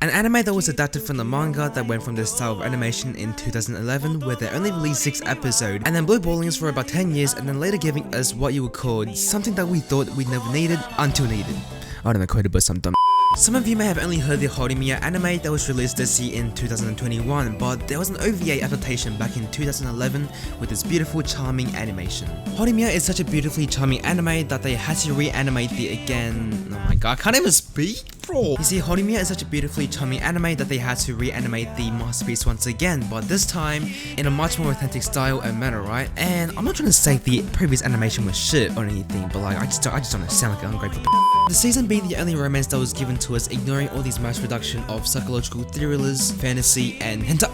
an anime that was adapted from the manga that went from the style of animation in 2011, where they only released 6 episodes and then blueballing us for about 10 years and then later giving us what you would call something that we thought we never needed until needed. I don't know, quoted by some dumb. Some of you may have only heard the Horimiya anime that was released this year in 2021, but there was an OVA adaptation back in 2011 with this beautiful, charming animation. Horimiya is such a beautifully charming anime that they had to reanimate the again. Oh my god, I can't even speak, bro. You see, Horimiya is such a beautifully charming anime that they had to reanimate the masterpiece once again, but this time in a much more authentic style and manner, right? And I'm not trying to say the previous animation was shit or anything, but like I just don't sound like an ungrateful. The season being the only romance that was given to us, ignoring all these mass production of psychological thrillers, fantasy, and hentai.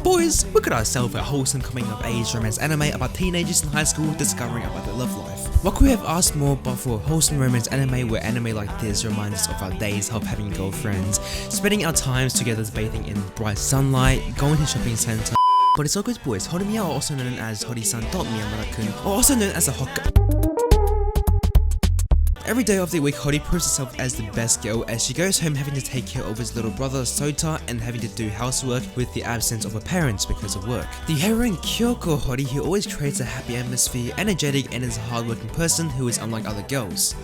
Boys, we got ourselves a wholesome coming-of-age romance anime about teenagers in high school discovering about their love life. What could we have asked more but for a wholesome romance anime where anime like this reminds us of our days of having girlfriends, spending our times together bathing in bright sunlight, going to shopping center. But it's all good, boys. Horimiya, also known as Hori-san Miyamura-kun, or also known as a hot. Every day of the week, Hori proves herself as the best girl as she goes home having to take care of his little brother Sota and having to do housework with the absence of her parents because of work. The heroine Kyoko Hori, who always creates a happy atmosphere, energetic, and is a hardworking person who is unlike other girls.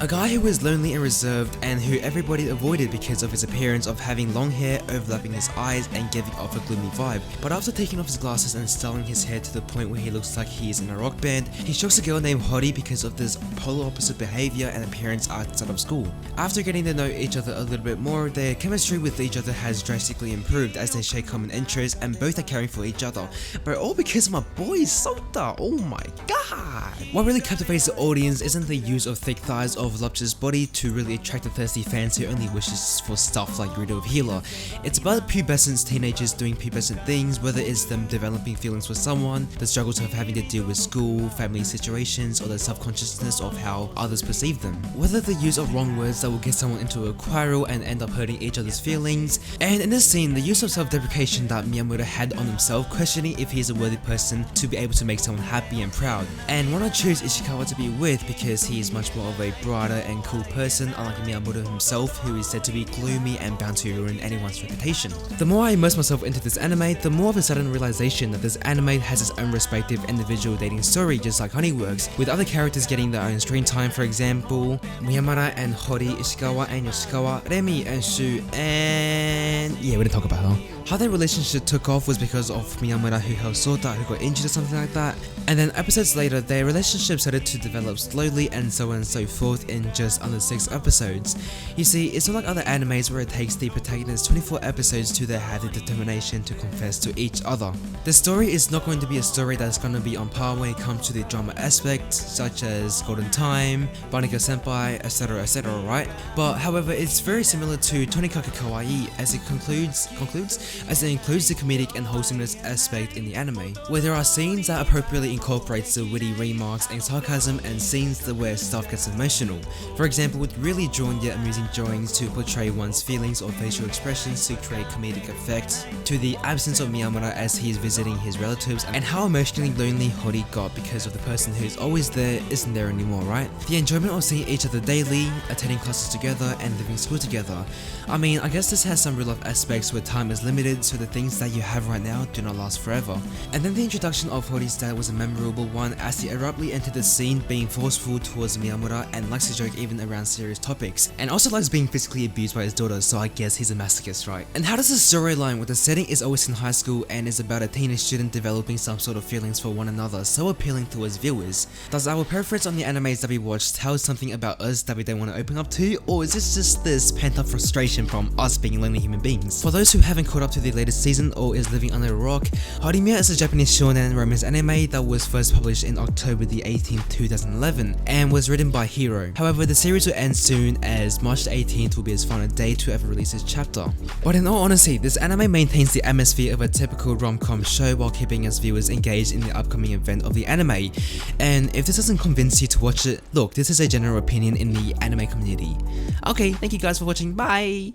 A guy who was lonely and reserved and who everybody avoided because of his appearance of having long hair overlapping his eyes and giving off a gloomy vibe. But after taking off his glasses and styling his hair to the point where he looks like he is in a rock band, he shocks a girl named Hori because of this polar opposite behavior and appearance outside of school. After getting to know each other a little bit more, their chemistry with each other has drastically improved as they share common interests and both are caring for each other. But all because of my boy Sota, oh my god! What really captivates the audience isn't the use of thick thighs or voluptuous body to really attract the thirsty fans who only wishes for stuff like Rudo of Healer. It's about pubescent teenagers doing pubescent things, whether it's them developing feelings for someone, the struggles of having to deal with school, family situations, or the self-consciousness of how others perceive them. Whether the use of wrong words that will get someone into a quarrel and end up hurting each other's feelings. And in this scene, the use of self-deprecation that Miyamura had on himself, questioning if he is a worthy person to be able to make someone happy and proud. And why not choose Ishikawa to be with because he is much more of a brighter and cool person, unlike Miyamura himself, who is said to be gloomy and bound to ruin anyone's reputation. The more I immerse myself into this anime, the more of a sudden realization that this anime has its own respective individual dating story, just like Honeyworks, with other characters getting their own screen time. For example, Miyamura and Hori, Ishikawa and Yoshikawa, Remi and Shu, and yeah, we didn't talk about her. How their relationship took off was because of Miyamura who helped Sota who got injured or something like that, and then episodes later their relationship started to develop slowly and so on and so forth in just under 6 episodes. You see, it's not like other animes where it takes the protagonist 24 episodes to have the determination to confess to each other. The story is not going to be a story that's going to be on par when it comes to the drama aspect, such as Golden Time, Baniko Senpai, etc, right? But however, it's very similar to Tonikaka Kawaii as it includes the comedic and wholesomeness aspect in the anime, where there are scenes that appropriately incorporates the witty remarks and sarcasm and scenes where stuff gets emotional. For example, with really drawn yet amusing drawings to portray one's feelings or facial expressions to create comedic effect, to the absence of Miyamura as he is visiting his relatives, and how emotionally lonely Hori got because of the person who is always there isn't there anymore, right? The enjoyment of seeing each other daily, attending classes together, and living school together. I mean, I guess this has some real life aspects where time is limited, so the things that you have right now do not last forever. And then the introduction of Hori's dad was a memorable one as he abruptly entered the scene being forceful towards Miyamura and likes to joke even around serious topics, and also likes being physically abused by his daughter, so I guess he's a masochist, right? And how does the storyline with the setting is always in high school and is about a teenage student developing some sort of feelings for one another so appealing to us viewers? Does our preference on the animes that we watch tell something about us that we don't want to open up to, or is this just this pent up frustration from us being lonely human beings? For those who haven't caught up to the latest season or is living under a rock, Horimiya is a Japanese shonen romance anime that was first published in October the 18th, 2011 and was written by Hiro. However, the series will end soon as March the 18th will be its final day to ever release its chapter. But in all honesty, this anime maintains the atmosphere of a typical rom-com show while keeping us viewers engaged in the upcoming event of the anime. And if this doesn't convince you to watch it, look, this is a general opinion in the anime community. Okay, thank you guys for watching, bye!